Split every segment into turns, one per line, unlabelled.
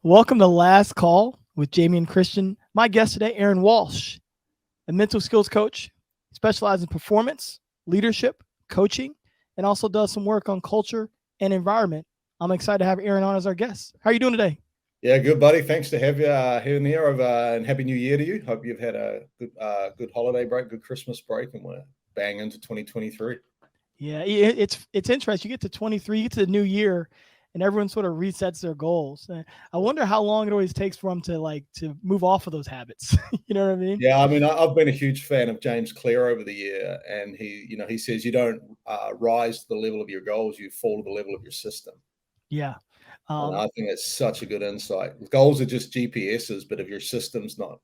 Welcome to Last Call with Jamion Christian. My guest today, Aaron Walsh, a mental skills coach, specializes in performance, leadership, coaching, and also does some work on culture and environment. I'm excited to have Aaron on as our guest. How are you doing today?
Yeah, good, buddy. Thanks to have you here and there, and Happy New Year to you. Hope you've had a good holiday break, good Christmas break, and we're bang into 2023.
Yeah, it's interesting. You get to 23, you get to the new year, and everyone sort of resets their goals. And I wonder how long it always takes for them to move off of those habits. You know what I mean?
Yeah, I mean, I've been a huge fan of James Clear over the year, and he says you don't rise to the level of your goals, you fall to the level of your system.
Yeah.
And I think it's such a good insight. Goals are just GPSs, but if your system's not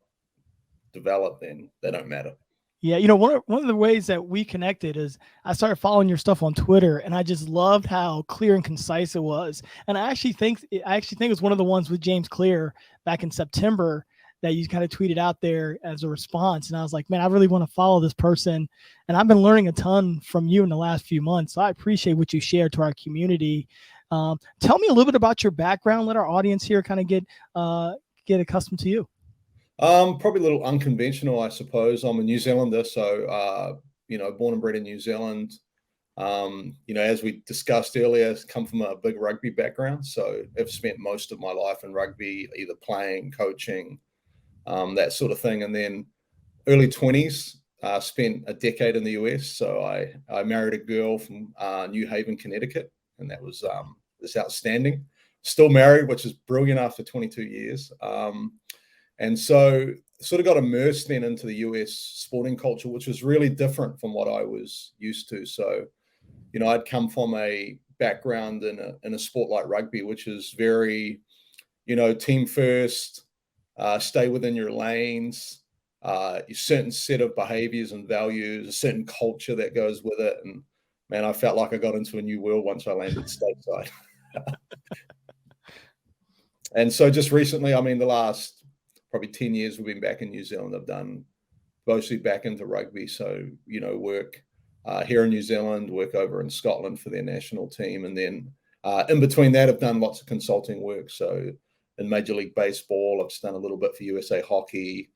developed, then they don't matter.
Yeah, one of the ways that we connected is I started following your stuff on Twitter, and I just loved how clear and concise it was. And I actually think it was one of the ones with James Clear back in September that you kind of tweeted out there as a response. And I was like, man, I really want to follow this person, and I've been learning a ton from you in the last few months. So I appreciate what you shared to our community. Tell me a little bit about your background. Let our audience here kind of get accustomed to you.
Probably a little unconventional, I suppose. I'm a New Zealander, so born and bred in New Zealand. As we discussed earlier, come from a big rugby background, so I've spent most of my life in rugby, either playing, coaching, that sort of thing. And then early 20s, spent a decade in the US. So I married a girl from New Haven, Connecticut, and that was outstanding. Still married, which is brilliant after 22 years. And so sort of got immersed then into the US sporting culture, which was really different from what I was used to. So, I'd come from a background in a sport like rugby, which is very, team first, stay within your lanes, a certain set of behaviors and values, a certain culture that goes with it. And man, I felt like I got into a new world once I landed stateside. And so just recently, the last probably 10 years we've been back in New Zealand. I've done mostly back into rugby. So, work here in New Zealand, work over in Scotland for their national team. And then in between that, I've done lots of consulting work. So in Major League Baseball, I've just done a little bit for USA Hockey.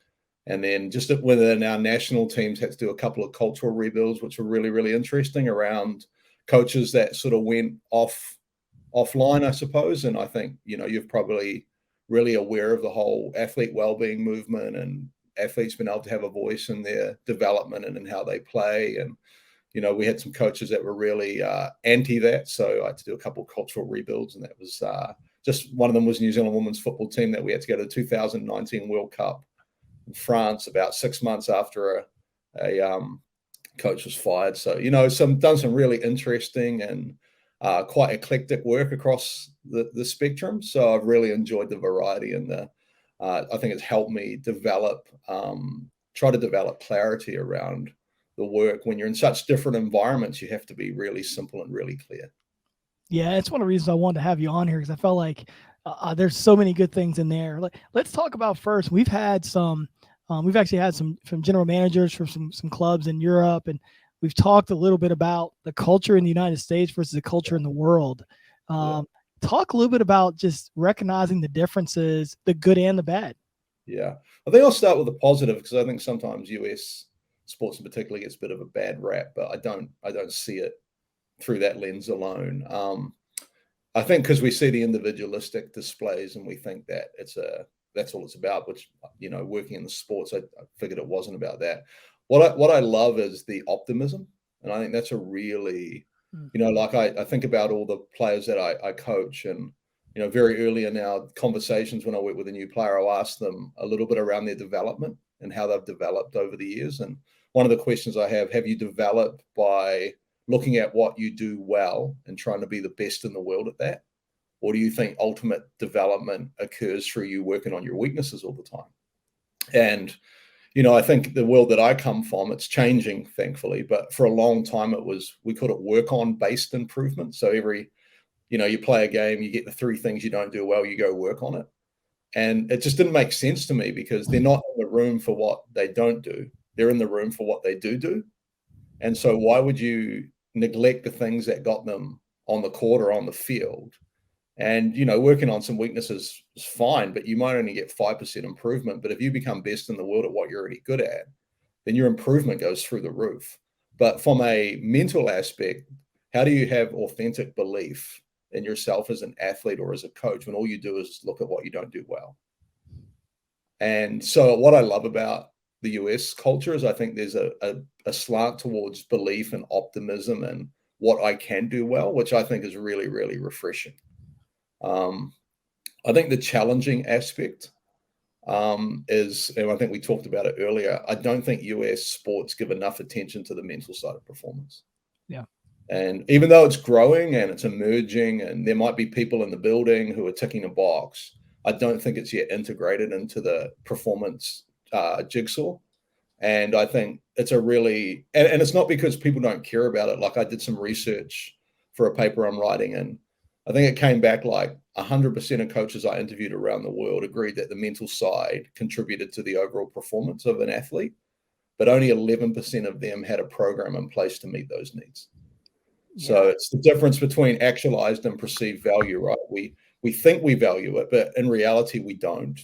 And then just within our national teams, had to do a couple of cultural rebuilds, which were really, really interesting around coaches that sort of went offline, I suppose. And I think, you've probably really aware of the whole athlete well-being movement and athletes being able to have a voice in their development and in how they play. And, we had some coaches that were really anti that. So I had to do a couple of cultural rebuilds, and that was just one of them was New Zealand women's football team that we had to go to the 2019 World Cup in France about 6 months after a coach was fired. So, done some really interesting and quite eclectic work across the spectrum. So I've really enjoyed the variety, and I think it's helped me try to develop clarity around the work. When you're in such different environments, you have to be really simple and really clear.
Yeah, it's one of the reasons I wanted to have you on here, because I felt like there's so many good things in there. Let's talk about first. We've actually had some general managers from some clubs in Europe, and we've talked a little bit about the culture in the United States versus the culture in the world. Talk a little bit about just recognizing the differences, the good and the bad.
Yeah, I think I'll start with the positive, because I think sometimes US sports in particular gets a bit of a bad rap, but I don't see it through that lens alone. I think because we see the individualistic displays and we think that that's all it's about, which, working in the sports, I figured it wasn't about that. What I love is the optimism. And I think that's a really, I think about all the players that I coach, and, very early in our conversations when I work with a new player, I'll ask them a little bit around their development and how they've developed over the years. And one of the questions I have you developed by looking at what you do well and trying to be the best in the world at that? Or do you think ultimate development occurs through you working on your weaknesses all the time? And, I think the world that I come from, it's changing, thankfully, but for a long time we called it work-on-based improvement. So you play a game, you get the 3 things you don't do well, you go work on it. And it just didn't make sense to me, because they're not in the room for what they don't do. They're in the room for what they do. And so why would you neglect the things that got them on the court or on the field And, you know, working on some weaknesses is fine, but you might only get 5% improvement. But if you become best in the world at what you're already good at, then your improvement goes through the roof. But from a mental aspect, how do you have authentic belief in yourself as an athlete or as a coach when all you do is look at what you don't do well? And so what I love about the US culture is I think there's a slant towards belief and optimism and what I can do well, which I think is really, really refreshing. I think the challenging aspect is, and I think we talked about it earlier, I don't think US sports give enough attention to the mental side of performance.
Yeah.
And even though it's growing and it's emerging and there might be people in the building who are ticking a box, I don't think it's yet integrated into the performance jigsaw. And I think it's a really, and it's not because people don't care about it. Like I did some research for a paper I'm writing, and I think it came back like 100% of coaches I interviewed around the world agreed that the mental side contributed to the overall performance of an athlete, but only 11% of them had a program in place to meet those needs.
Yeah.
So it's the difference between actualized and perceived value, right? We think we value it, but in reality, we don't.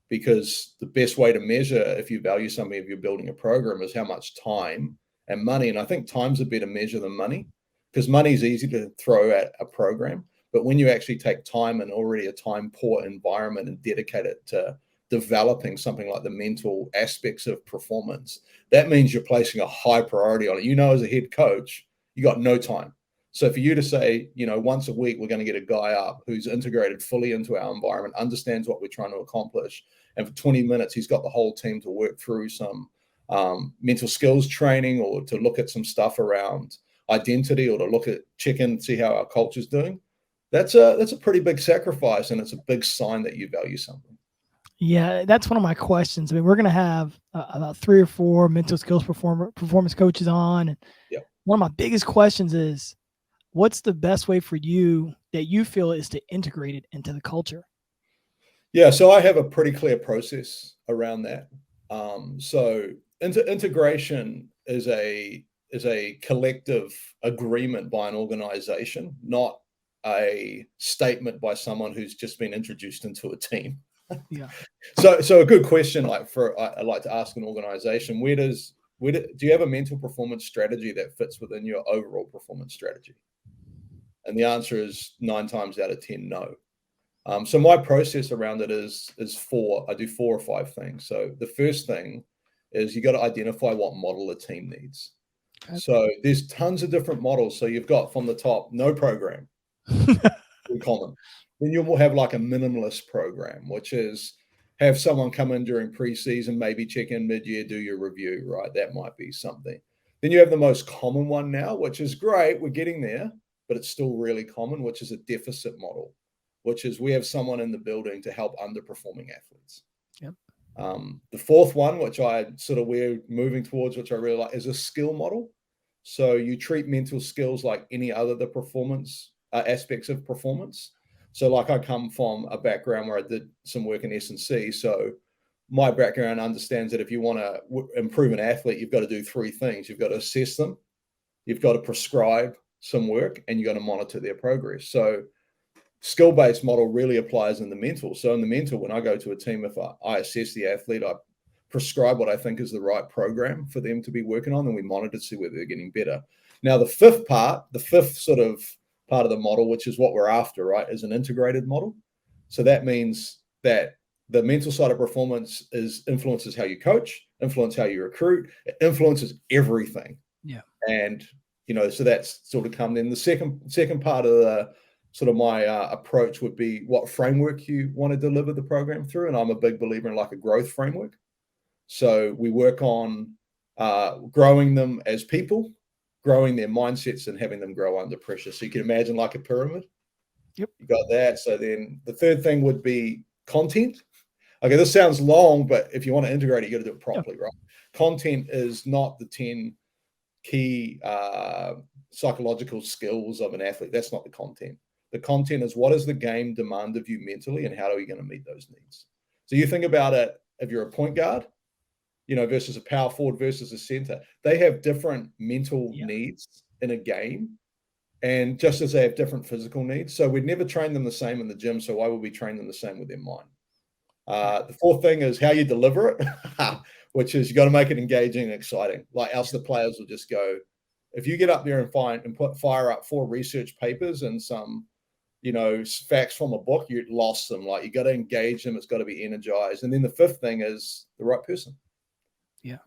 Because the best way to measure if you value something, if you're building a program, is how much time and money. And I think time's a better measure than money, because money is easy to throw at a program. But when you actually take time and already a time poor environment and dedicate it to developing something like the mental aspects of performance, that means you're placing a high priority on it. You know, as a head coach, you got no time. So for you to say, you know, once a week, we're going to get a guy up who's integrated fully into our environment, understands what we're trying to accomplish. And for 20 minutes, he's got the whole team to work through some mental skills training, or to look at some stuff around identity, or to look at check in, see how our culture's doing. That's a pretty big sacrifice, and it's a big sign that you value something.
Yeah, that's one of my questions. I mean, we're going to have about 3 or 4 mental skills performance coaches on. And
yeah.
One of my biggest questions is, what's the best way for you that you feel is to integrate it into the culture?
Yeah, so I have a pretty clear process around that. So integration is a collective agreement by an organization, not a statement by someone who's just been introduced into a team.
Yeah.
So a good question, like I like to ask an organization, do you have a mental performance strategy that fits within your overall performance strategy? And the answer is 9 times out of 10, no. So my process around it is 4. I do 4 or 5 things. So the first thing is you got to identify what model a team needs. Okay. So there's tons of different models. So you've got from the top, no program, common. Then you'll have like a minimalist program, which is have someone come in during preseason, maybe check in mid-year, do your review, right? That might be something. Then you have the most common one now, which is great. We're getting there, but it's still really common, which is a deficit model, which is we have someone in the building to help underperforming athletes.
Yep.
The fourth one, which we're moving towards, which I really like, is a skill model. So you treat mental skills like any other the performance aspects of performance. So like I come from a background where I did some work in S&C. So my background understands that if you want to improve an athlete, you've got to do 3 things. You've got to assess them, you've got to prescribe some work, and you've got to monitor their progress. So skill-based model really applies in the mental. So in the mental, when I go to a team, if I assess the athlete, I prescribe what I think is the right program for them to be working on, and we monitor to see whether they're getting better. Now, the fifth sort of part of the model, which is what we're after, right, is an integrated model. So that means that the mental side of performance influences how you coach, influences how you recruit, it influences everything.
Yeah.
And, so that's sort of come in. The second part of the sort of my approach would be what framework you want to deliver the program through. And I'm a big believer in like a growth framework. So we work on growing them as people, growing their mindsets, and having them grow under pressure. So you can imagine like a pyramid.
Yep.
You got that. So then the third thing would be content. Okay, this sounds long, but if you want to integrate it, you got to do it properly, right? Content is not the 10 key psychological skills of an athlete. That's not the content. The content is what does the game demand of you mentally, and how are you going to meet those needs? So you think about it, if you're a point guard, versus a power forward versus a center, they have different mental needs in a game. And just as they have different physical needs, so we'd never train them the same in the gym. So why would we train them the same with their mind? The fourth thing is how you deliver it, which is you got to make it engaging and exciting. Like else the players will just go. If you get up there and fire up 4 research papers and some, facts from a book, you lost them. Like you got to engage them. It's got to be energized. And then the fifth thing is the right person.
Yeah.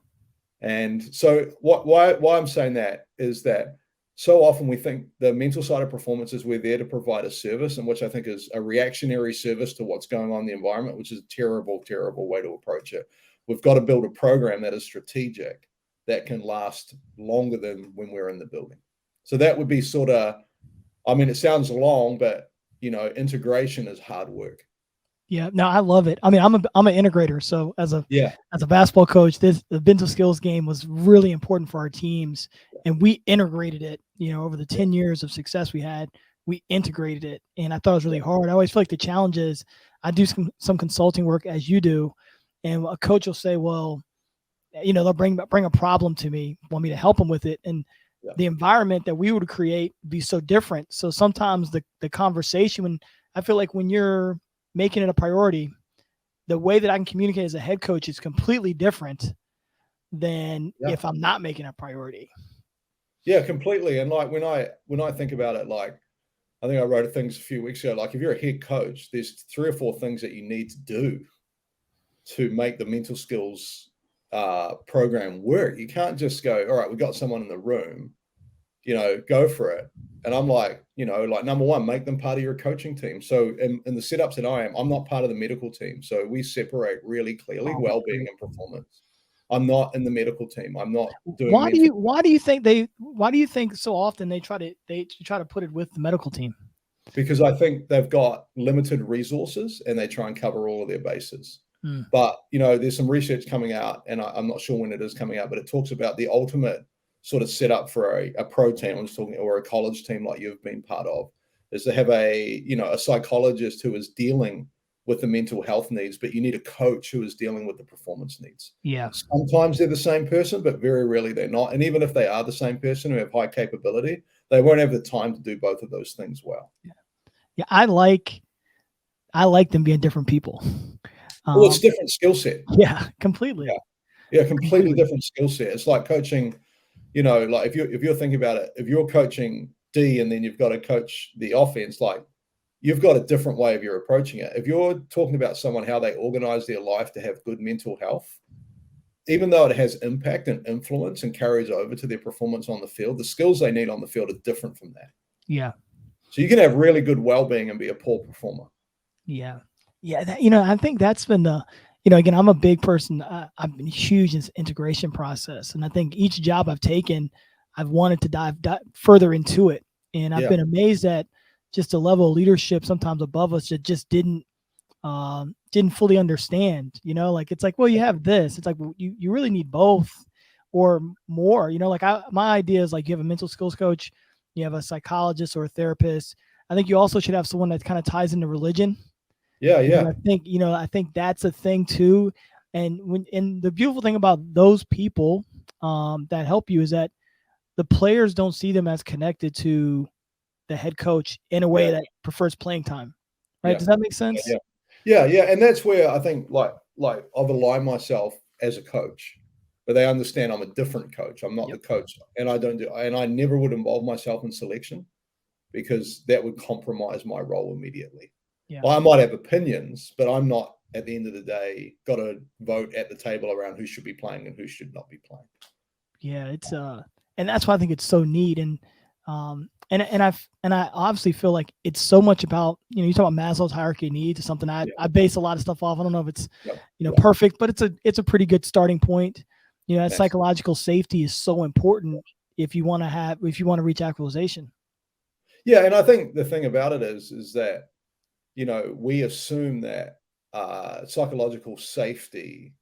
And so why I'm saying that is that so often we think the mental side of performance is we're there to provide a service, and which I think is a reactionary service to what's going on in the environment, which is a terrible, terrible way to approach it. We've got to build a program that is strategic, that can last longer than when we're in the building. So that would be sort of, it sounds long, but integration is hard work.
Yeah, no, I love it. I'm an integrator. So as a basketball coach, the mental skills game was really important for our teams, and we integrated it. Over the 10 years of success we had, we integrated it, and I thought it was really hard. I always feel like the challenge is I do some consulting work as you do, and a coach will say, well, they'll bring a problem to me, want me to help them with it, and the environment that we would create would be so different. So sometimes the conversation, I feel like when you're making it a priority, the way that I can communicate as a head coach is completely different than if I'm not making a priority.
Yeah, completely. And like when I think about it, like I think I wrote things a few weeks ago, like if you're a head coach, there's 3 or 4 things that you need to do to make the mental skills program work. You can't just go, all right, we got someone in the room, go for it. And I'm like, number one, make them part of your coaching team. So in the setups that I'm not part of the medical team. So we separate really clearly well-being and performance. I'm not in the medical team. I'm not doing.
Why do you think so often they try to put it with the medical team?
Because I think they've got limited resources and they try and cover all of their bases. But, there's some research coming out, and I'm not sure when it is coming out, but it talks about the ultimate sort of setup for a pro team, or a college team like you've been part of, is to have a psychologist who is dealing with the mental health needs, but you need a coach who is dealing with the performance needs.
Yeah.
Sometimes they're the same person, but very rarely they're not. And even if they are the same person who have high capability, they won't have the time to do both of those things well.
Yeah. I like them being different people.
Well, it's different skill set.
Yeah, completely.
Yeah, completely different skill set. It's like coaching, like if you're thinking about it, if you're coaching D and then you've got to coach the offense, like you've got a different way of your approaching it. If you're talking about someone, how they organize their life to have good mental health, even though it has impact and influence and carries over to their performance on the field, the skills they need on the field are different from that.
Yeah.
So you can have really good well-being and be a poor performer.
Yeah. Yeah. I think that's been again, I'm a big person. I've been huge in this integration process. And I think each job I've taken, I've wanted to dive further into it. And I've been amazed at just the level of leadership sometimes above us that just didn't fully understand, like, it's like, well, you have this. It's like, well, you really need both or more, like my idea is like you have a mental skills coach, you have a psychologist or a therapist. I think you also should have someone that kind of ties into religion.
Yeah.
I think that's a thing too. And the beautiful thing about those people that help you is that the players don't see them as connected to the head coach in a way that prefers playing time. Right. Does that make sense?
Yeah. And that's where I think like I've aligned myself as a coach, but they understand I'm a different coach. I'm not the coach, and I never would involve myself in selection because that would compromise my role immediately. Yeah. Well, I might have opinions, but I'm not, at the end of the day, got to vote at the table around who should be playing and who should not be playing.
Yeah, it's and that's why I think it's so neat. And I obviously feel like it's so much about, you talk about Maslow's hierarchy of needs. It's something I base a lot of stuff off. I don't know if it's perfect, but it's a pretty good starting point. That psychological safety is so important if you want to reach actualization.
Yeah, and I think the thing about it is that we assume that psychological safety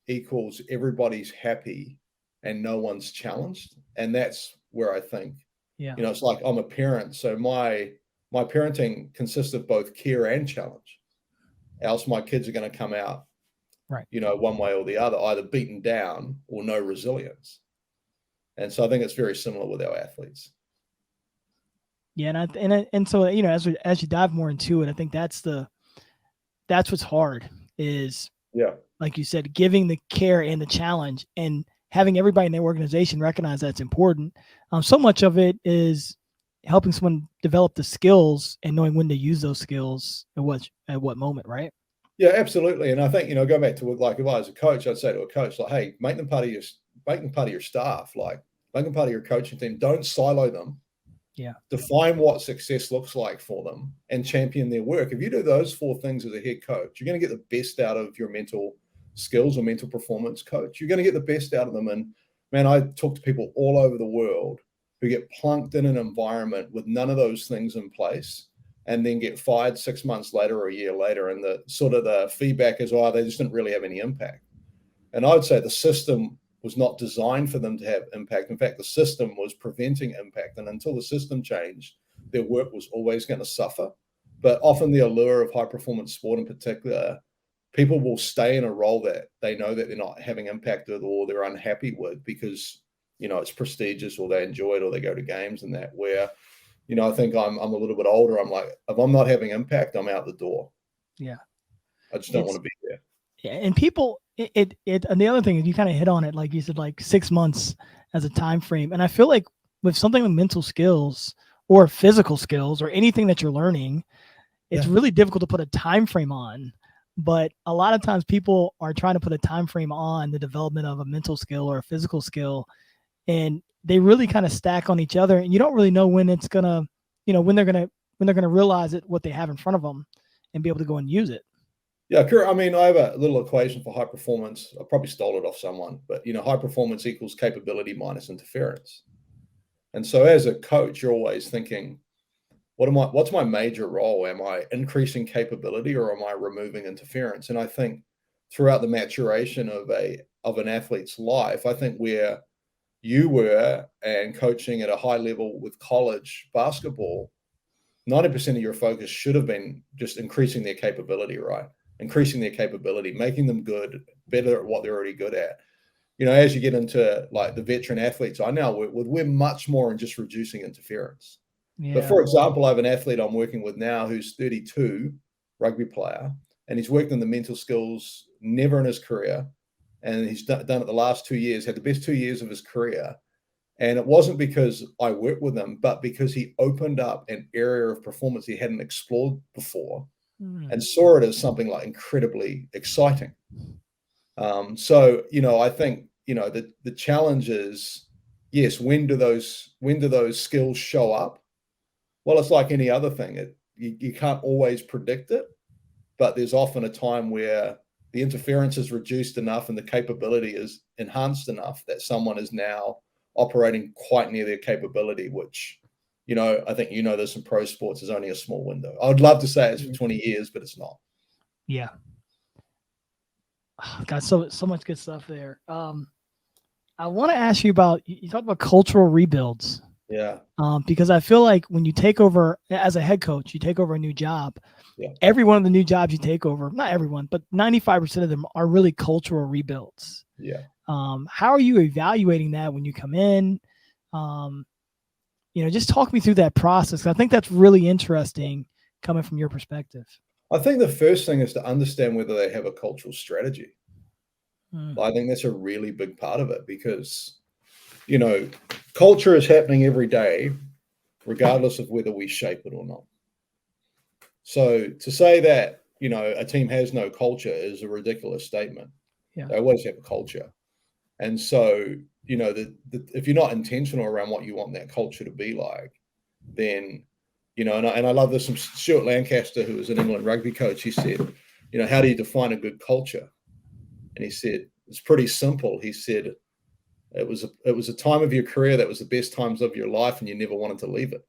equals everybody's happy and no one's challenged. And that's where I think, it's like I'm a parent. So my parenting consists of both care and challenge. Else my kids are going to come out, right, one way or the other, either beaten down or no resilience. And so I think it's very similar with our athletes.
Yeah, and so as you dive more into it, I think that's what's hard is,
Yeah.
like you said, giving the care and the challenge, and having everybody in the organization recognize that's important. So much of it is helping someone develop the skills and knowing when to use those skills at what moment, right?
Yeah, absolutely. And I think, going back to like if I was a coach, I'd say to a coach, like, hey, make them part of your staff, like make them part of your coaching team. Don't silo them.
Yeah.
Define what success looks like for them and champion their work. If you do those 4 things as a head coach, you're going to get the best out of your mental skills or mental performance coach. You're going to get the best out of them. And man, I talk to people all over the world who get plunked in an environment with none of those things in place and then get fired 6 months later or a year later. And the feedback is, oh, they just didn't really have any impact. And I would say the system was not designed for them to have impact. In fact, the system was preventing impact. And until the system changed, their work was always going to suffer. But often the allure of high performance sport in particular, people will stay in a role that they know that they're not having impact with or they're unhappy with because, it's prestigious or they enjoy it or they go to games and that where, I think I'm a little bit older. I'm like, if I'm not having impact, I'm out the door.
Yeah.
I just don't want to be there.
Yeah, and people, and the other thing is you kind of hit on it, like you said, like 6 months as a time frame. And I feel like with something like mental skills or physical skills or anything that you're learning, it's really difficult to put a time frame on. But a lot of times people are trying to put a time frame on the development of a mental skill or a physical skill, and they really kind of stack on each other, and you don't really know when it's gonna, when they're gonna realize it, what they have in front of them, and be able to go and use it.
Yeah, I mean, I have a little equation for high performance. I probably stole it off someone, but high performance equals capability minus interference. And so as a coach, you're always thinking, what's my major role? Am I increasing capability or am I removing interference? And I think throughout the maturation of an athlete's life, I think where you were and coaching at a high level with college basketball, 90% of your focus should have been just increasing their capability, right? Increasing their capability, making them good, better at what they're already good at. As you get into like the veteran athletes I now work with, we're much more in just reducing interference. But
Yeah.
for example, I have an athlete I'm working with now who's 32, rugby player, and he's worked on the mental skills never in his career. And he's done it the last 2 years, had the best 2 years of his career. And it wasn't because I worked with him, but because he opened up an area of performance he hadn't explored before and saw it as something like incredibly exciting. So, I think, the challenge is, yes, when do those skills show up? Well, it's like any other thing. You can't always predict it, but there's often a time where the interference is reduced enough and the capability is enhanced enough that someone is now operating quite near their capability, which, I think this in pro sports is only a small window. I would love to say it's for 20 years, but it's not.
Yeah. Got so much good stuff there. I want to ask you about, you talked about cultural rebuilds.
Yeah.
Because I feel like when you take over as a head coach, you take over a new job.
Yeah.
Every one of the new jobs you take over, not everyone, but 95% of them are really cultural rebuilds.
Yeah.
How are you evaluating that when you come in? Just talk me through that process. I think that's really interesting coming from your perspective.
I think the first thing is to understand whether they have a cultural strategy. I think that's a really big part of it because, culture is happening every day, regardless of whether we shape it or not. So to say that, a team has no culture is a ridiculous statement.
Yeah.
They always have a culture. And so, if you're not intentional around what you want that culture to be like, then, and I love this from Stuart Lancaster, who was an England rugby coach. He said, how do you define a good culture? And he said, it's pretty simple. He said, it was a time of your career that was the best times of your life and you never wanted to leave it.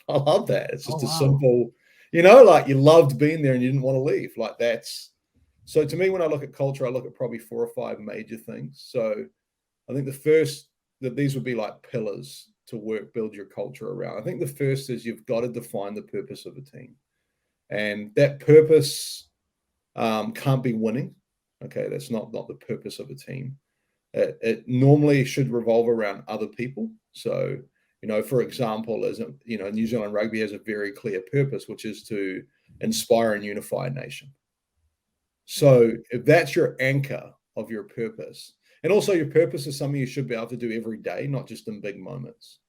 I love that. It's just a simple, like you loved being there and you didn't want to leave. Like that's, so to me, when I look at culture, I look at probably 4 or 5 major things. So I think the first, that these would be like pillars to build your culture around. I think the first is you've got to define the purpose of a team. And that purpose can't be winning. Okay, that's not the purpose of a team. It normally should revolve around other people. So, For example, New Zealand rugby has a very clear purpose, which is to inspire and unify a nation. So if that's your anchor of your purpose, and also your purpose is something you should be able to do every day, not just in big moments.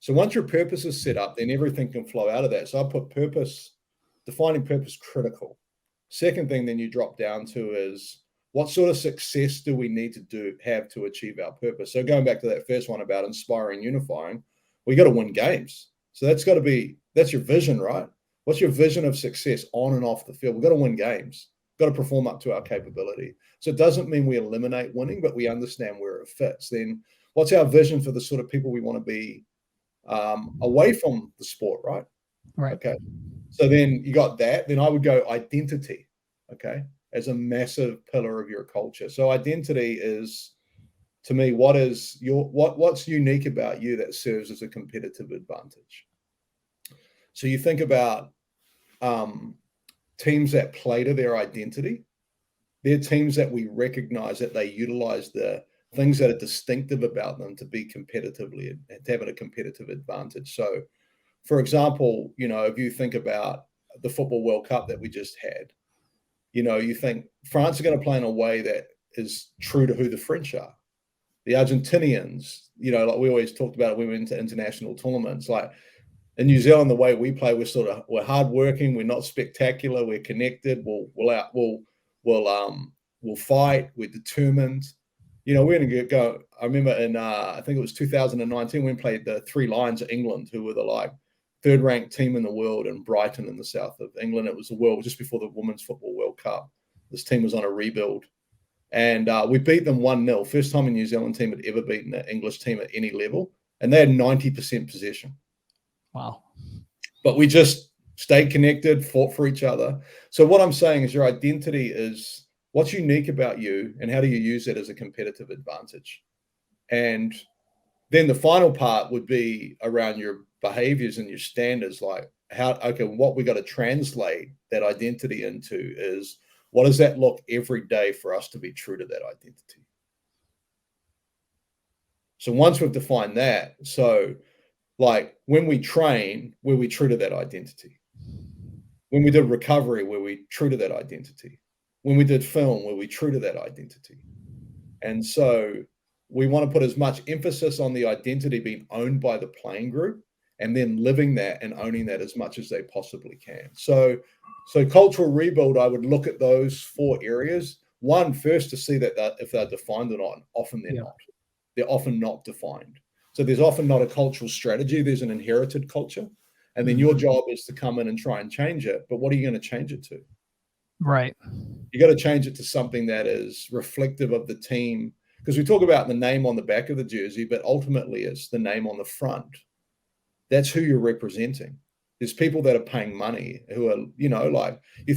So once your purpose is set up, then everything can flow out of that. So I put defining purpose critical. Second thing then you drop down to is, what sort of success do we need to have to achieve our purpose? So going back to that first one about inspiring, unifying, we got to win games. So that's your vision, right? What's your vision of success on and off the field? We've got to win games. Got to perform up to our capability. So it doesn't mean we eliminate winning, but we understand where it fits. Then what's our vision for the sort of people we want to be away from the sport, right?
Right.
Okay. So then you got that. Then I would go identity, okay, as a massive pillar of your culture. So identity is, to me, what's unique about you that serves as a competitive advantage. So you think about teams that play to their identity. They're teams that we recognize that they utilize the things that are distinctive about them to be competitively and to have a competitive advantage. So, for example, if you think about the Football World Cup that we just had, you think France are going to play in a way that is true to who the French are. The Argentinians, like we always talked about it when we went into international tournaments, like in New Zealand, the way we play, we're hardworking, we're not spectacular, we're connected, we'll fight, we're determined. We're going to go. I remember in I think it was 2019 when we played the Three Lions of England, who were the third-ranked team in the world in Brighton in the south of England. It was the world just before the Women's Football World Cup. This team was on a rebuild, and we beat them 1-0. First time a New Zealand team had ever beaten an English team at any level, and they had 90% possession.
Wow.
But we just stayed connected, fought for each other. So what I'm saying is your identity is what's unique about you and how do you use it as a competitive advantage? And then the final part would be around your behaviors and your standards, like what we got to translate that identity into is, what does that look every day for us to be true to that identity? So once we've defined that, so like when we train, were we true to that identity? When we did recovery, were we true to that identity? When we did film, were we true to that identity? And so we want to put as much emphasis on the identity being owned by the playing group and then living that and owning that as much as they possibly can. So cultural rebuild, I would look at those 4 areas. One, first to see that if they're defined or not, and often they're not. They're often not defined. So there's often not a cultural strategy. There's an inherited culture. And then your job is to come in and try and change it. But what are you going to change it to?
Right.
You got to change it to something that is reflective of the team. Because we talk about the name on the back of the jersey, but ultimately it's the name on the front. That's who you're representing. There's people that are paying money who are, you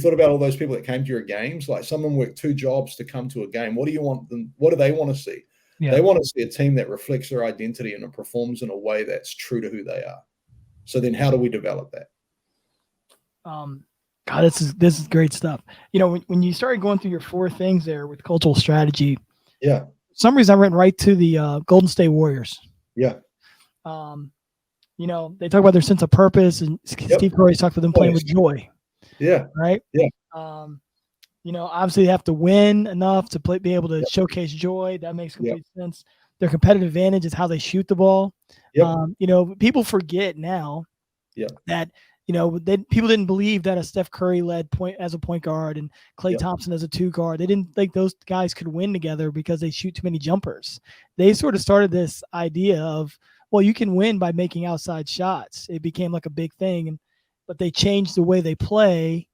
thought about all those people that came to your games, like someone worked 2 jobs to come to a game. What do you want them? What do they want to see? Yeah. They want to see a team that reflects their identity and performs in a way that's true to who they are. So then how do we develop that?
God, this is great stuff. When you started going through your 4 things there with cultural strategy,
yeah,
for some reason I went right to the Golden State Warriors.
Yeah.
They talk about their sense of purpose, and Steve Curry's talked about them playing with joy.
Yeah.
Right.
Yeah.
Obviously they have to win enough to be able to showcase joy. That makes complete sense. Their competitive advantage is how they shoot the ball. People forget now that, people didn't believe that a Steph Curry led as a point guard and Klay Thompson as a 2 guard. They didn't think those guys could win together because they shoot too many jumpers. They sort of started this idea of, well, you can win by making outside shots. It became like a big thing, but they changed the way they play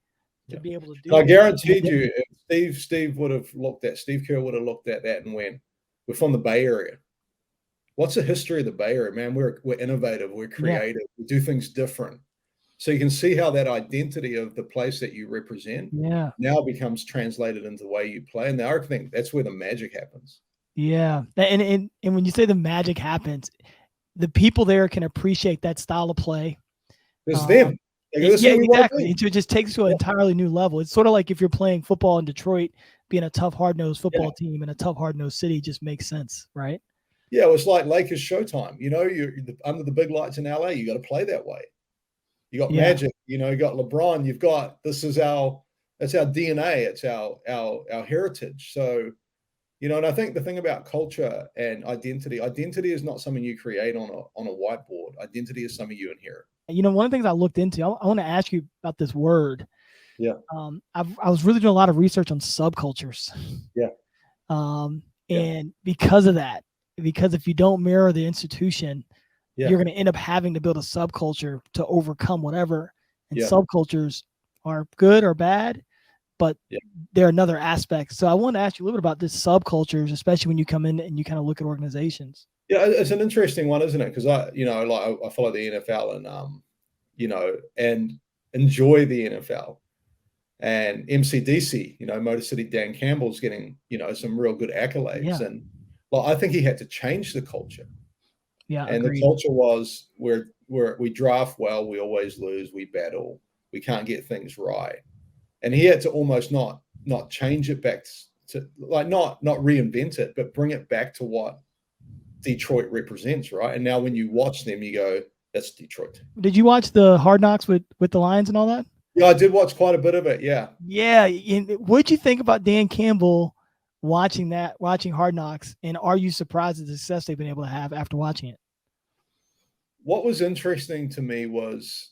to be able to do it.
I guaranteed you, if Steve Kerr would have looked at that and went, we're from the Bay Area. What's the history of the Bay Area, man? We're innovative, we're creative, we do things different. So you can see how that identity of the place that you represent now becomes translated into the way you play. And I think that's where the magic happens.
Yeah. And when you say the magic happens, the people there can appreciate that style of play.
There's them.
Exactly. It just takes to an entirely new level. It's sort of like if you're playing football in Detroit, being a tough, hard-nosed football team in a tough, hard-nosed city just makes sense, right?
Yeah, it was like Lakers Showtime. You know, you're under the big lights in LA. You got to play that way. You got
Yeah.
Magic. You know, you got LeBron. You've got it's our DNA. It's our heritage. So, you know, and I think the thing about culture and identity is not something you create on a whiteboard. Identity is something you inherit.
You know, one of the things I looked into, I want to ask you about this word.
Yeah.
I was really doing a lot of research on subcultures.
Yeah.
And because of that, because if you don't mirror the institution,
Yeah.
you're going to end up having to build a subculture to overcome whatever. And subcultures are good or bad, but they're another aspect. So I want to ask you a little bit about this subcultures, especially when you come in and you kind of look at organizations.
Yeah, it's an interesting one, isn't it? Because I follow the NFL and and enjoy the NFL. And MCDC, Motor City Dan Campbell's getting, some real good accolades.
Yeah.
And I think he had to change the culture.
Yeah.
And
agreed.
the culture was where we draft well, we always lose, we battle, we can't get things right. And he had to almost not change it back to not reinvent it, but bring it back to what Detroit represents, right? And now when you watch them, you go, that's Detroit.
Did you watch the Hard Knocks with the Lions and all that?
Yeah, I did watch quite a bit of it. Yeah.
Yeah. What'd you think about Dan Campbell watching Hard Knocks? And are you surprised at the success they've been able to have after watching it?
What was interesting to me was,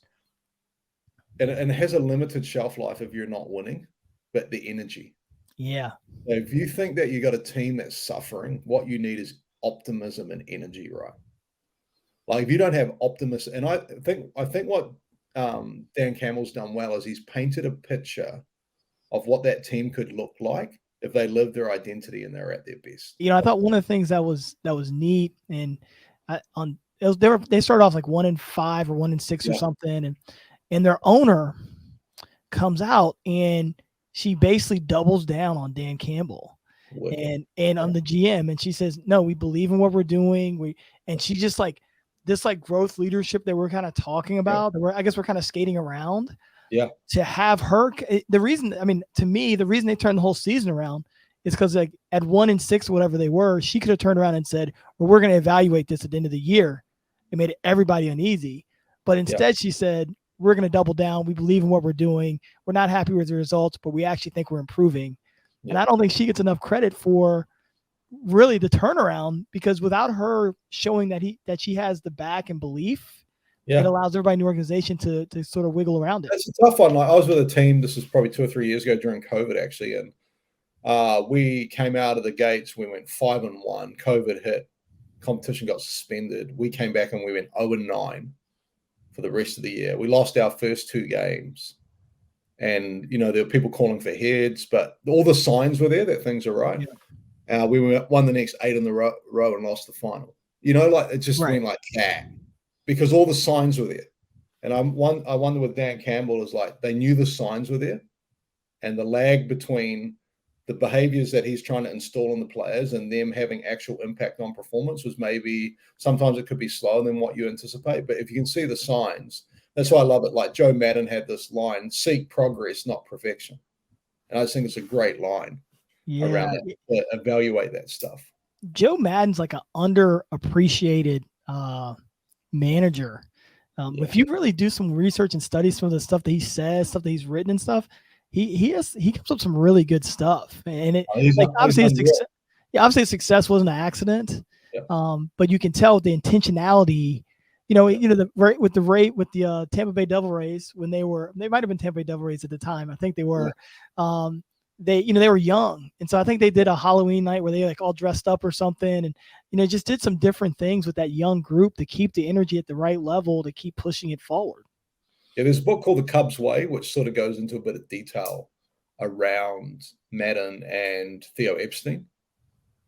and it has a limited shelf life if you're not winning, but the energy.
Yeah.
So if you think that you got a team that's suffering, what you need is optimism and energy, right? Like if you don't have optimism, and I think what Dan Campbell's done well is he's painted a picture of what that team could look like if they live their identity and they're at their best.
I thought one of the things that was neat, and they started off like 1-5 or 1-6 or something, and their owner comes out and she basically doubles down on Dan Campbell and on the GM, and she says, no, we believe in what we're doing. And she just like this growth leadership that we're kind of talking about, that I guess we're kind of skating around.
Yeah.
To have her, the reason they turned the whole season around is because like at 1-6, whatever they were, she could have turned around and said, well, we're going to evaluate this at the end of the year. It made everybody uneasy. But instead she said, we're going to double down. We believe in what we're doing. We're not happy with the results, but we actually think we're improving. And I don't think she gets enough credit for really the turnaround, because without her showing that she has the back and belief, it allows everybody in the organization to sort of wiggle around it.
It's a tough one. Like I was with a team, this was probably 2 or 3 years ago during COVID actually. And we came out of the gates, we went 5-1, COVID hit, competition got suspended. We came back and we went 0-9 for the rest of the year. We lost our first 2 games. And, there were people calling for heads, but all the signs were there that things are right. Yeah. We won the next 8 in the row and lost the final. It just went like that because all the signs were there. And I wonder with Dan Campbell is like they knew the signs were there, and the lag between the behaviors that he's trying to install in the players and them having actual impact on performance was maybe sometimes it could be slower than what you anticipate. But if you can see the signs, that's why I love it. Like Joe Madden had this line, seek progress, not perfection. And I just think it's a great line around that, to evaluate that stuff.
Joe Madden's like an underappreciated manager. If you really do some research and study some of the stuff that he says, stuff that he's written and stuff, he comes up with some really good stuff. And obviously success wasn't an accident. But you can tell the intentionality. With the Tampa Bay Devil Rays, when they might have been Tampa Bay Devil Rays at the time. I think they were. They were young, and so I think they did a Halloween night where they like all dressed up or something, and just did some different things with that young group to keep the energy at the right level to keep pushing it forward.
Yeah, there's a book called The Cubs Way, which sort of goes into a bit of detail around Madden and Theo Epstein.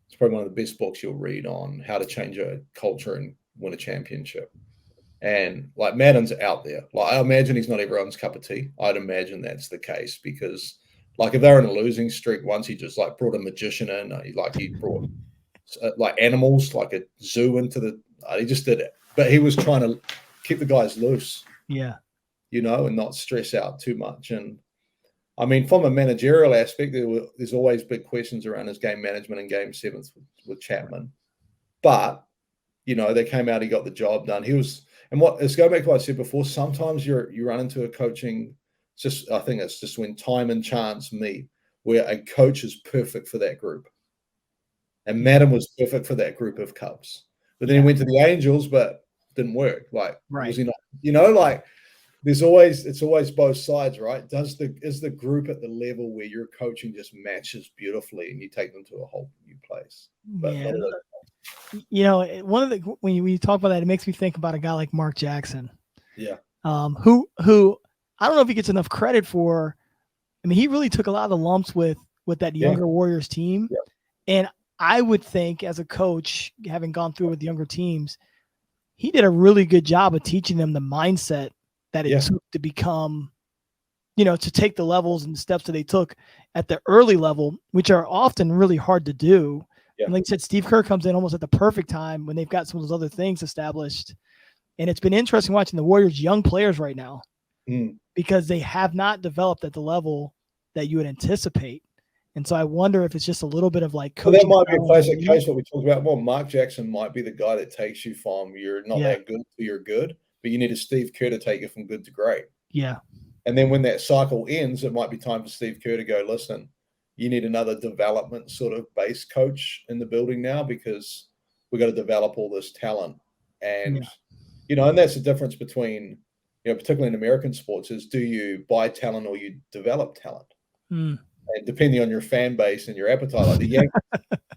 It's probably one of the best books you'll read on how to change a culture and win a championship. And like Madden's out there. Like I imagine he's not everyone's cup of tea. I'd imagine that's the case because like if they're in a losing streak, once he just like brought a magician in, he brought like animals, like a zoo into the. He just did it, but he was trying to keep the guys loose.
Yeah,
and not stress out too much. And I mean, from a managerial aspect, there's always big questions around his game management in Game 7 with Chapman. but they came out, he got the job done. And let's go back to what I said before. Sometimes you run into a coaching, I think it's just when time and chance meet, where a coach is perfect for that group. And Madden was perfect for that group of Cubs. But then he went to the Angels, but didn't work. Like, was he not? It's always both sides, right? Is the group at the level where your coaching just matches beautifully and you take them to a whole new place? But
when you talk about that, it makes me think about a guy like Mark Jackson.
Yeah.
Who I don't know if he gets enough credit for. I mean, he really took a lot of the lumps with that younger Warriors team.
Yeah.
And I would think as a coach, having gone through with younger teams, he did a really good job of teaching them the mindset that it took to become, to take the levels and the steps that they took at the early level, which are often really hard to do. Yeah. And like I said, Steve Kerr comes in almost at the perfect time when they've got some of those other things established. And it's been interesting watching the Warriors' young players right now because they have not developed at the level that you would anticipate. And so I wonder if it's just a little bit of like coaching.
Well, that might be a classic case what we talked about. Well, Mark Jackson might be the guy that takes you from you're not that good to you're good, but you need a Steve Kerr to take you from good to great.
Yeah.
And then when that cycle ends, it might be time for Steve Kerr to go, listen, you need another development sort of base coach in the building now because we've got to develop all this talent. And, and that's the difference between, particularly in American sports is do you buy talent or you develop talent? And depending on your fan base and your appetite, like the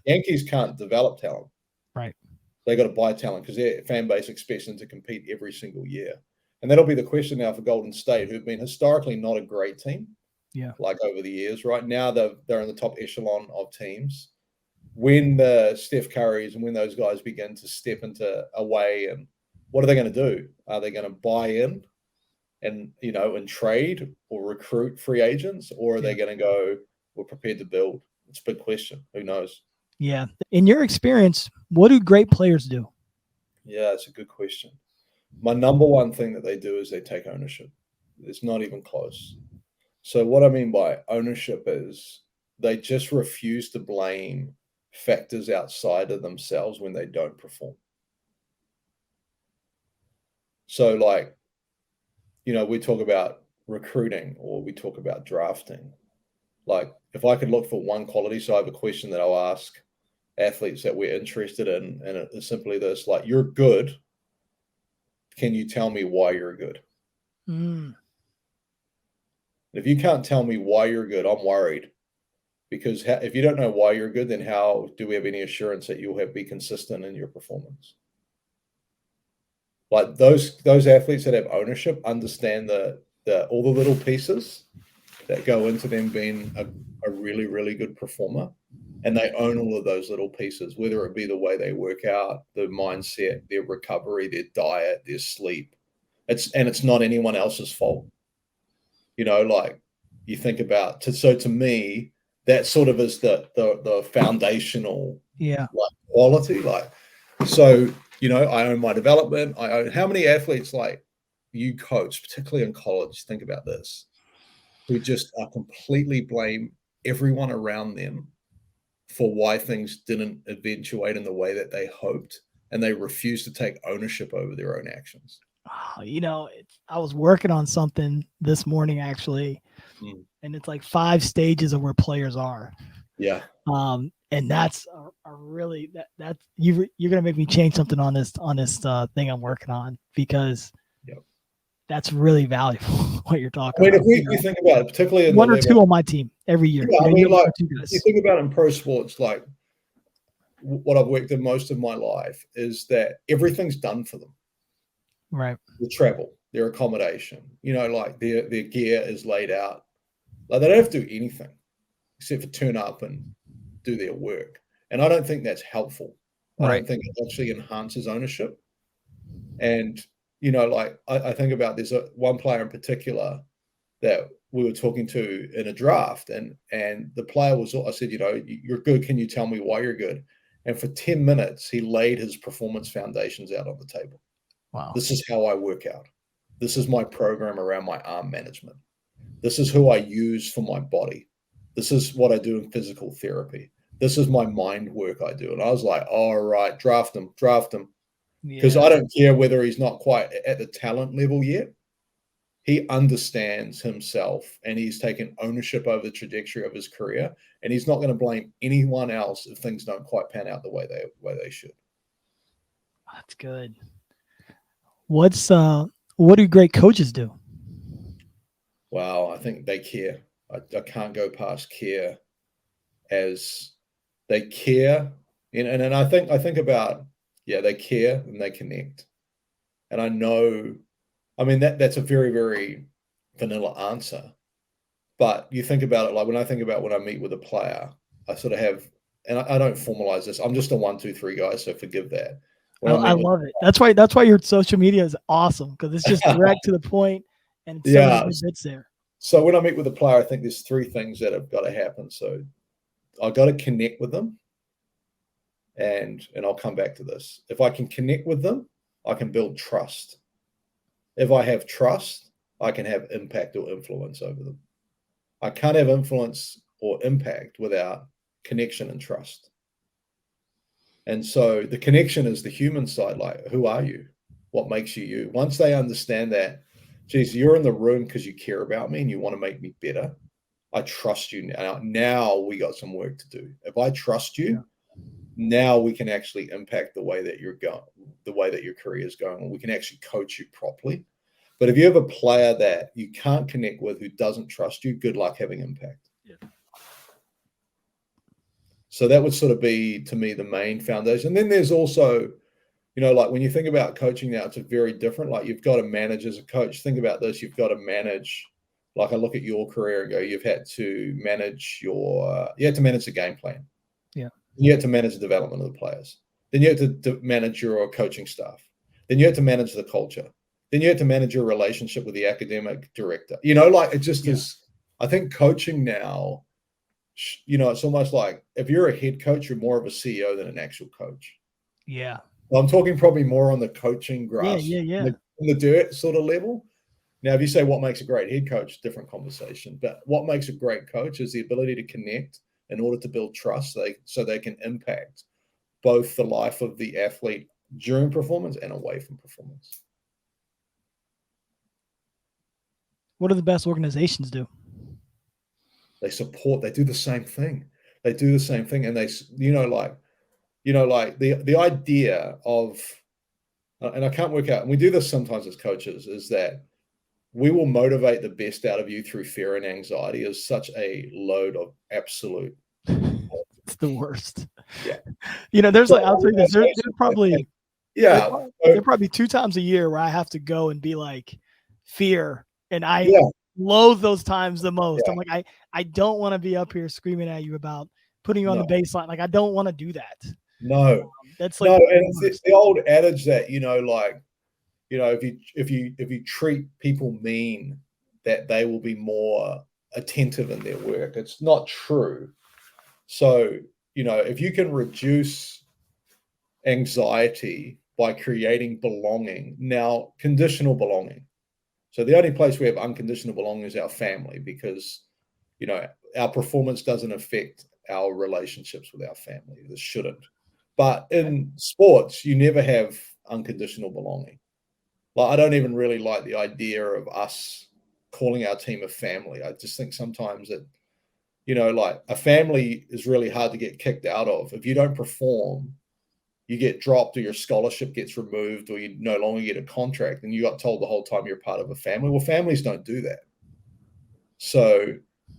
Yankees can't develop talent.
Right.
They got to buy talent because their fan base expects them to compete every single year. And that'll be the question now for Golden State, who've been historically not a great team.
Yeah.
Like over the years. Right now, they're in the top echelon of teams. When the Steph Currys and when those guys begin to step into a way, and what are they going to do? Are they going to buy in and trade or recruit free agents, or are they going to go, we're prepared to build? It's a big question. Who knows?
Yeah. In your experience, what do great players do?
Yeah, it's a good question. My number one thing that they do is they take ownership. It's not even close. So what I mean by ownership is they just refuse to blame factors outside of themselves when they don't perform. So like, we talk about recruiting or we talk about drafting. Like if I could look for one quality, so I have a question that I'll ask athletes that we're interested in, and it's simply this, like, you're good. Can you tell me why you're good? If you can't tell me why you're good, I'm worried because if you don't know why you're good, then how do we have any assurance that you'll be consistent in your performance? Like those athletes that have ownership understand all the little pieces that go into them being a really, really good performer. And they own all of those little pieces, whether it be the way they work out, the mindset, their recovery, their diet, their sleep. It's not anyone else's fault. Like you think about, so to me, that sort of is the foundational quality. Like, so, I own my development. I own how many athletes like you coach, particularly in college, think about this, who just completely blame everyone around them for why things didn't eventuate in the way that they hoped. And they refuse to take ownership over their own actions.
I was working on something this morning actually, and it's like 5 stages of where players are.
Yeah.
And that's a really that's you're gonna make me change something on this thing I'm working on because that's really valuable what you're talking about.
If we think about it, particularly in
1 or 2 on my team every year.
Yeah, you think about in pro sports, like what I've worked in most of my life is that everything's done for them.
Right.
The travel, their accommodation, like their gear is laid out. Like they don't have to do anything except for turn up and do their work. And I don't think that's helpful. I don't think it actually enhances ownership. And, like I think about there's one player in particular that we were talking to in a draft and the player I said, you're good. Can you tell me why you're good? And for 10 minutes, he laid his performance foundations out on the table.
Wow.
This is how I work out. This is my program around my arm management. This is who I use for my body. This is what I do in physical therapy. This is my mind work I do. And I was like, all right, draft him. Because
Yeah.
I don't care whether he's not quite at the talent level yet. He understands himself and he's taken ownership over the trajectory of his career. And he's not going to blame anyone else if things don't quite pan out the way they should.
That's good. What do great coaches do?
Well, I think they care. I can't go past care, as they care. And I think about, they care and they connect. And I know, I mean, that's a very, very vanilla answer. But you think about it, like when I think about when I meet with a player, I sort of have, and I don't formalize this. I'm just a 1, 2, 3 guy, so forgive that.
I love it. That's why your social media is awesome, because it's just direct to the point and so many good bits there.
So when I meet with a player, I think there's 3 things that have got to happen. So I've got to connect with them, and I'll come back to this. If I can connect with them, I can build trust. If I have trust, I can have impact or influence over them. I can't have influence or impact without connection and trust. And so the connection is the human side, like, who are you? What makes you you? Once they understand that, geez, you're in the room because you care about me and you want to make me better. I trust you now. Now we got some work to do. If I trust you, now we can actually impact the way that you're going, the way that your career is going, and we can actually coach you properly. But if you have a player that you can't connect with, who doesn't trust you, good luck having impact. Yeah. So that would sort of be, to me, the main foundation. And then there's also, like when you think about coaching now, it's a very different, like you've got to manage as a coach. Think about this. You've got to manage, like I look at your career and go, you've had to manage you had to manage the game plan.
Yeah.
You had to manage the development of the players. Then you had to manage your coaching staff. Then you had to manage the culture. Then you had to manage your relationship with the academic director. Like it just is, I think coaching now, it's almost like if you're a head coach, you're more of a CEO than an actual coach.
Yeah.
Well, I'm talking probably more on the coaching grass,
in
the dirt sort of level. Now, if you say what makes a great head coach, different conversation. But what makes a great coach is the ability to connect in order to build trust, so they can impact both the life of the athlete during performance and away from performance.
What do the best organizations do?
They support. They do the same thing. And they, like the idea of, and I can't work out, and we do this sometimes as coaches, is that we will motivate the best out of you through fear and anxiety is such a load of absolute.
It's the worst.
Yeah.
There's like, I'll tell you this, there's probably, there are probably 2 times a year where I have to go and be like, fear. And I loathe those times the most. I'm like, I don't want to be up here screaming at you about putting you on the baseline. Like, I don't want to do that.
No,
that's like,
and it's the old adage that, if you treat people mean, that they will be more attentive in their work. It's not true. So, if you can reduce anxiety by creating belonging, now conditional belonging. So the only place we have unconditional belonging is our family, because, our performance doesn't affect our relationships with our family. This shouldn't. But in sports, you never have unconditional belonging. Like, I don't even really like the idea of us calling our team a family. I just think sometimes that, like a family is really hard to get kicked out of. If you don't perform, you get dropped, or your scholarship gets removed, or you no longer get a contract, and you got told the whole time you're part of a family. Well, families don't do that. So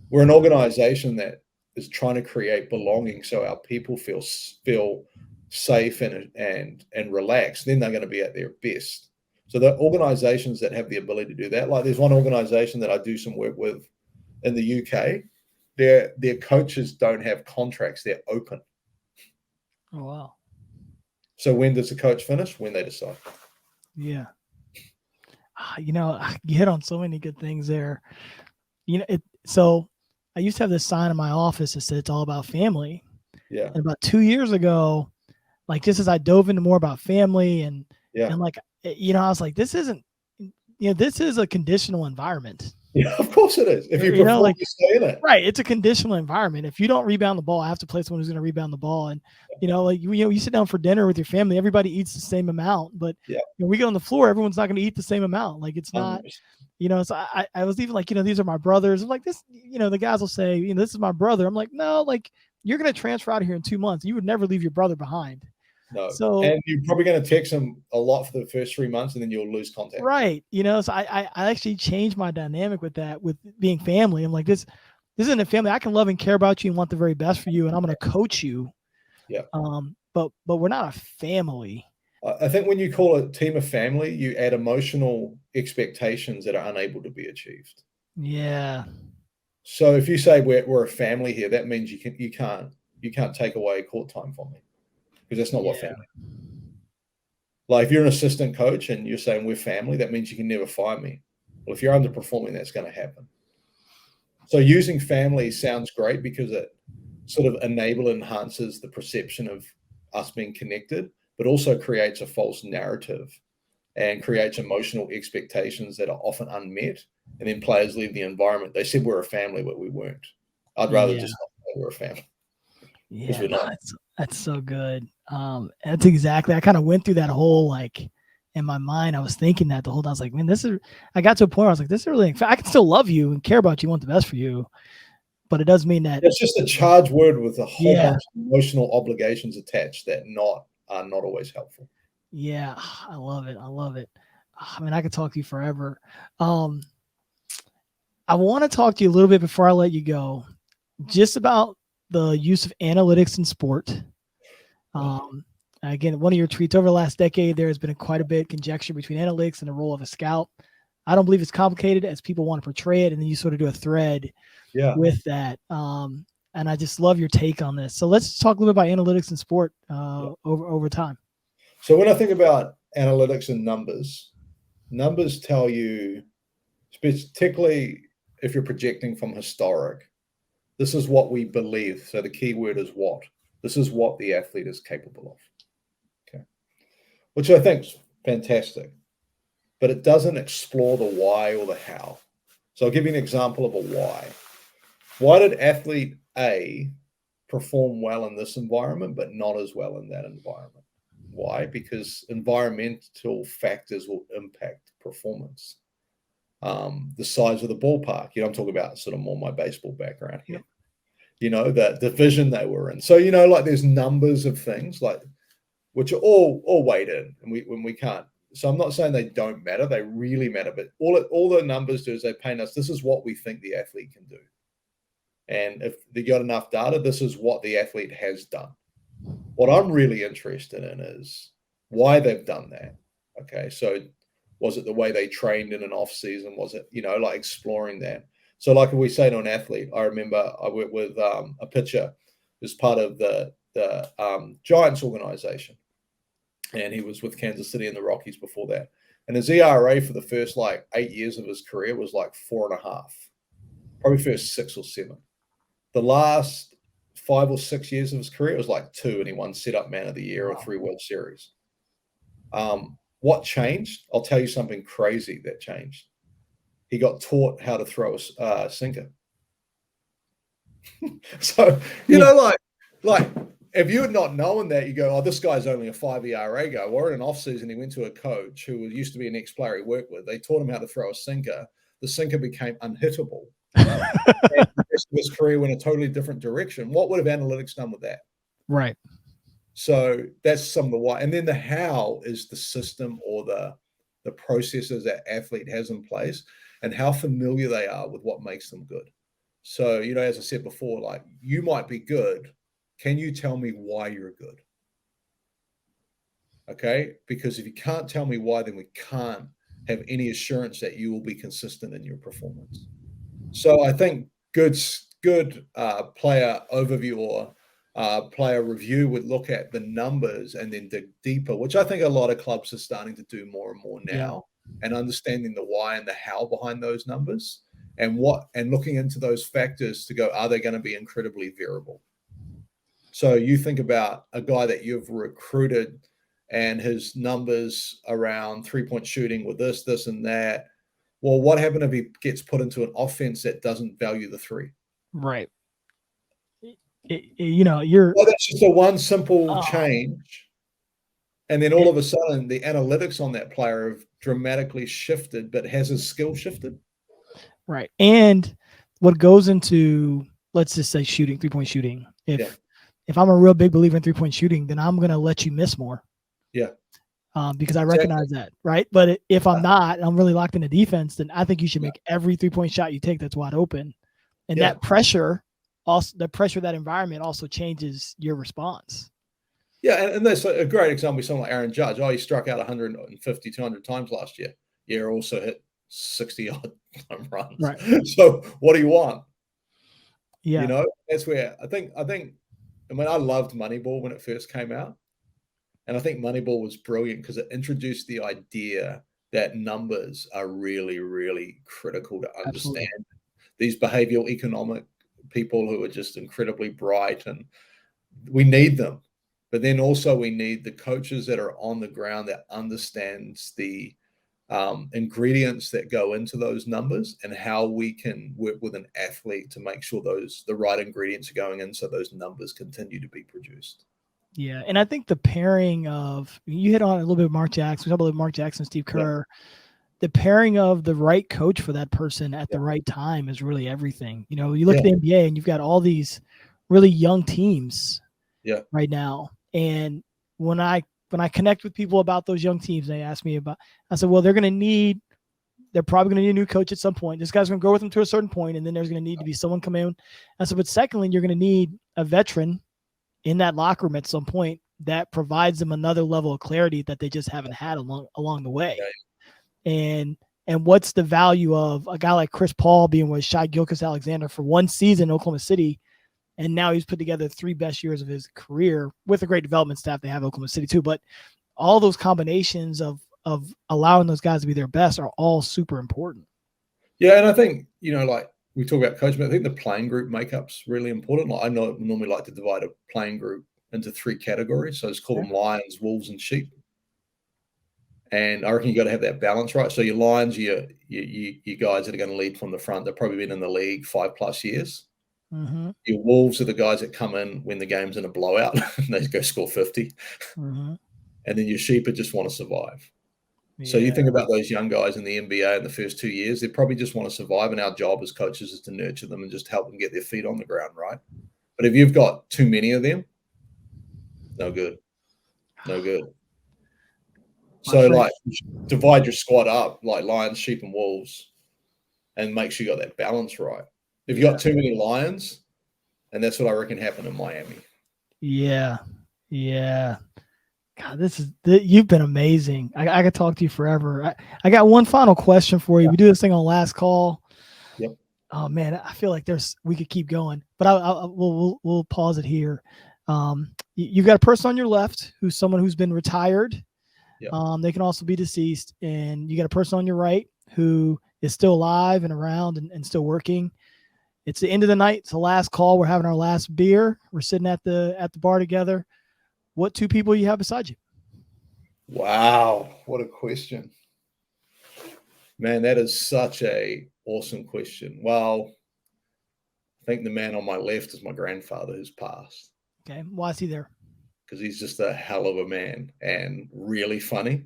we're an organization that is trying to create belonging, so our people feel safe and relaxed. Then they're going to be at their best. So the organizations that have the ability to do that, like there's one organization that I do some work with in the UK, their coaches don't have contracts. They're open.
Oh, wow. So
when does the coach finish? When they decide.
Yeah. You hit on so many good things there. So I used to have this sign in my office that said it's all about family.
Yeah.
And about 2 years ago, like just as I dove into more about family and like, I was like, this isn't, this is a conditional environment.
Yeah, of course it is. If you
You know,
perform,
like,
you stay in it.
right. It's a conditional environment. If you don't rebound the ball, I have to play someone who's going to rebound the ball. And, you know, like, you sit down for dinner with your family, everybody eats the same amount, but
Yeah.
when we get on the floor, everyone's not going to eat the same amount. Like, it's not,
100%.
you know, so I was even like, you know, these are my brothers. I'm like, this, you know, the guys will say, you know, this is my brother. I'm like, no, like, you're going to transfer out of here in 2 months. You would never leave your brother behind.
No.
So,
And you're probably going to text him a lot for the first 3 months, and then you'll lose contact.
right. You know, so I actually changed my dynamic with that, with being family. I'm like, this isn't a family. I can love and care about you and want the very best for you, and I'm going to coach you.
Yeah.
But we're not a family.
I think when you call a team a family, you add emotional expectations that are unable to be achieved.
Yeah.
So if you say we're a family here, that means you can't take away court time from me, because that's not what
Yeah.
family. Like, if you're an assistant coach and you're saying we're family, that means you can never fire me. Well, if you're underperforming, that's going to happen. So using family sounds great because it sort of enhances the perception of us being connected, but also creates a false narrative and creates emotional expectations that are often unmet. And then players leave the environment. They said we're a family, but we weren't. I'd rather
Yeah.
just not say we're a family, because
Yeah.
we're not.
That's so good. That's exactly, I kind of went through that whole, like, in my mind, I was thinking that the whole time. I was like, man, I got to a point where I was like, this is really, I can still love you and care about you, want the best for you, but it does mean that,
It's just a charged word with a whole
yeah,
bunch of emotional obligations attached that are not always helpful.
yeah, I love it. I love it. I mean, I could talk to you forever. Um, I want to talk to you a little bit before I let you go, just about the use of analytics in sport. Um, Again, one of your tweets, over the last decade, there has been quite a bit of conjecture between analytics and the role of a scout. I don't believe it's complicated as people want to portray it, and then you sort of do a thread
Yeah.
with that. And I just love your take on this. So let's talk a little bit about analytics in sport over time.
So when I think about analytics and numbers tell you, particularly if you're projecting from historic, this is what we believe. So the key word is what. This is what the athlete is capable of. Okay. Which I think is fantastic, but it doesn't explore the why or the how. So I'll give you an example of a why. Why did athlete A perform well in this environment, but not as well in that environment? Why? Because environmental factors will impact performance. The size of the ballpark. I'm talking about sort of more my baseball background here. The division they were in. So, like, there's numbers of things like which are all weighed in, and we can't. So I'm not saying they don't matter; they really matter. But all the numbers do is they paint us. This is what we think the athlete can do, and if they got enough data, this is what the athlete has done. What I'm really interested in is why they've done that. Okay, so was it the way they trained in an off season? Was it, like, exploring that? So, like, if we say to an athlete, I remember I worked with a pitcher as part of the Giants organization, and he was with Kansas City and the Rockies before that. And his ERA for the first, like, 8 years of his career was like 4.5, probably first 6 or 7. The last 5 or 6 years of his career, it was like 2, and he won Setup Man of the Year or 3 World Series. What changed? I'll tell you something crazy that changed. He got taught how to throw a sinker. So, like if you had not known that, you go, oh, this guy's only a 5 ERA guy. Or in an offseason, he went to a coach who used to be an ex-player he worked with. They taught him how to throw a sinker. The sinker became unhittable. And the rest of his career went a totally different direction. What would have analytics done with that?
Right.
So that's some of the why. And then the how is the system or the processes that athlete has in place and how familiar they are with what makes them good. So, as I said before, like, you might be good. Can you tell me why you're good? Okay. Because if you can't tell me why, then we can't have any assurance that you will be consistent in your performance. So I think good player overview or player review would look at the numbers and then dig deeper, which I think a lot of clubs are starting to do more and more now, and understanding the why and the how behind those numbers, and looking into those factors to go, are they going to be incredibly variable? So you think about a guy that you've recruited and his numbers around 3-point shooting with this, and that. Well, what happens if he gets put into an offense that doesn't value the three?
Right. You're.
Well, that's just a one simple
Oh,
change. And then all of a sudden, the analytics on that player have dramatically shifted, but has his skill shifted?
right. And what goes into, let's just say, shooting, 3-point shooting. If I'm a real big believer in 3-point shooting, then I'm going to let you miss more.
Yeah.
Because I recognize that, right? But if I'm not, I'm really locked into defense, then I think you should make every 3-point shot you take that's wide open. And that pressure, also the pressure of that environment also changes your response.
Yeah, and that's a great example with someone like Aaron Judge. Oh, he struck out 150, 200 times last year. Yeah, also hit 60-odd home runs.
Right.
So what do you want?
Yeah.
You know, that's where I think, I mean, I loved Moneyball when it first came out. And I think Moneyball was brilliant because it introduced the idea that numbers are really, really critical to understand.
Absolutely.
These behavioral economic people who are just incredibly bright, and we need them. But then also we need the coaches that are on the ground that understands the ingredients that go into those numbers and how we can work with an athlete to make sure the right ingredients are going in so those numbers continue to be produced.
Yeah, and I think the pairing of, you hit on a little bit of Mark Jackson. We talked about Mark Jackson, Steve Kerr. Yeah. The pairing of the right coach for that person at the right time is really everything. You look at the NBA and you've got all these really young teams right now. And when I connect with people about those young teams, they ask me about, I said, well, they're probably going to need a new coach at some point. This guy's going to go with them to a certain point, and then there's going to need to be someone come in. I said, but secondly, you're going to need a veteran in that locker room at some point that provides them another level of clarity that they just haven't had along the way. And what's the value of a guy like Chris Paul being with Shai Gilgeous-Alexander for one season in Oklahoma City, and now he's put together 3 best years of his career with a great development staff they have at Oklahoma City too. But all those combinations of allowing those guys to be their best are all super important.
Yeah, and I think, like we talk about coaching, I think the playing group makeup's really important. Like I normally like to divide a playing group into 3 categories. So I just call them lions, wolves, and sheep. And I reckon you got to have that balance, right? So your lions, you guys that are going to lead from the front, they've probably been in the league 5+ years.
Mm-hmm.
Your wolves are the guys that come in when the game's in a blowout and they go score 50.
Mm-hmm.
And then your sheep just want to survive. So you think about those young guys in the NBA in the first 2 years, they probably just want to survive. And our job as coaches is to nurture them and just help them get their feet on the ground, right? But if you've got too many of them, no good. No good. So like divide your squad up like lions, sheep, and wolves and make sure you got that balance right. If you got too many lions, and that's what I reckon happened in Miami.
Yeah. Yeah. God, you've been amazing. I could talk to you forever. I got one final question for you. We do this thing on last call.
Yep.
Oh man, I feel like we could keep going, but we'll pause it here. You've got a person on your left who's someone who's been retired.
Yep.
They can also be deceased, and you got a person on your right who is still alive and around and still working. It's the end of the night. It's the last call. We're having our last beer. We're sitting at the bar together. What 2 people you have beside you?
Wow, what a question. Man, that is such a awesome question. Well, I think the man on my left is my grandfather who's passed.
Okay, why is he there?
Because he's just a hell of a man and really funny,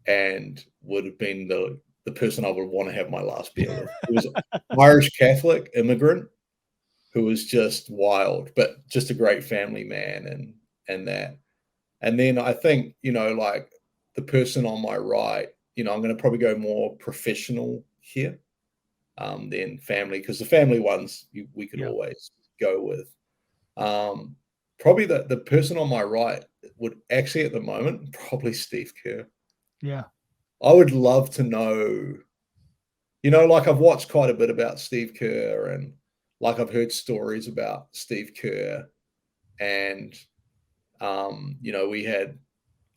and would have been the person I would want to have my last beer with. He was an Irish Catholic immigrant who was just wild, but just a great family man and that. And then I think, like the person on my right, I'm going to probably go more professional here than family, because the family ones we could always go with. Probably the person on my right would actually at the moment, probably Steve Kerr.
Yeah.
I would love to know, like I've watched quite a bit about Steve Kerr, and like I've heard stories about Steve Kerr, and we had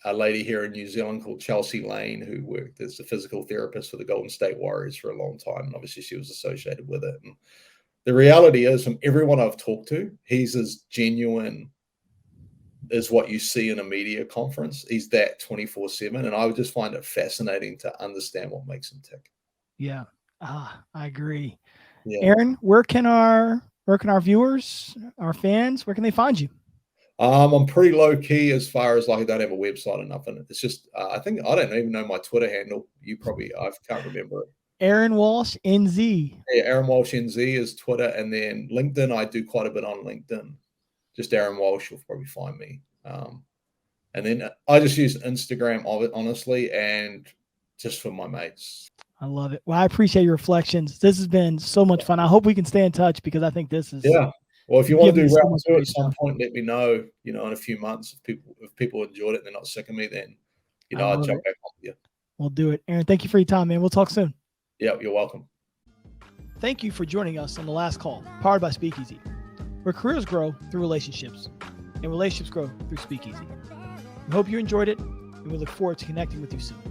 a lady here in New Zealand called Chelsea Lane who worked as a physical therapist for the Golden State Warriors for a long time, and obviously she was associated with it. And the reality is, from everyone I've talked to, he's as genuine as what you see in a media conference. He's that 24/7, and I would just find it fascinating to understand what makes him tick.
Yeah. I agree.
Yeah.
Aaron, where can our viewers, our fans, where can they find you?
I'm pretty low key as far as like I don't have a website or nothing. It's just I think I don't even know my Twitter handle. You probably I can't remember it.
Aaron Walsh NZ.
Yeah, Aaron Walsh NZ is Twitter, and then LinkedIn. I do quite a bit on LinkedIn. Just Aaron Walsh, you'll probably find me. And then I just use Instagram of it, honestly, and just for my mates.
I love it. Well, I appreciate your reflections. This has been so much fun. I hope we can stay in touch because I think this is
Well, if you
you've
want to
given
do
me so
round
much
two at
great
some
stuff.
point, let me know. In a few months, if people enjoyed it and they're not sick of me, then
I
I'll
love
jump
it.
back on with you.
We'll do it. Aaron, thank you for your time, man. We'll talk soon.
Yeah, you're welcome.
Thank you for joining us on The Last Call, powered by Speakeasy, where careers grow through relationships and relationships grow through Speakeasy. We hope you enjoyed it, and we look forward to connecting with you soon.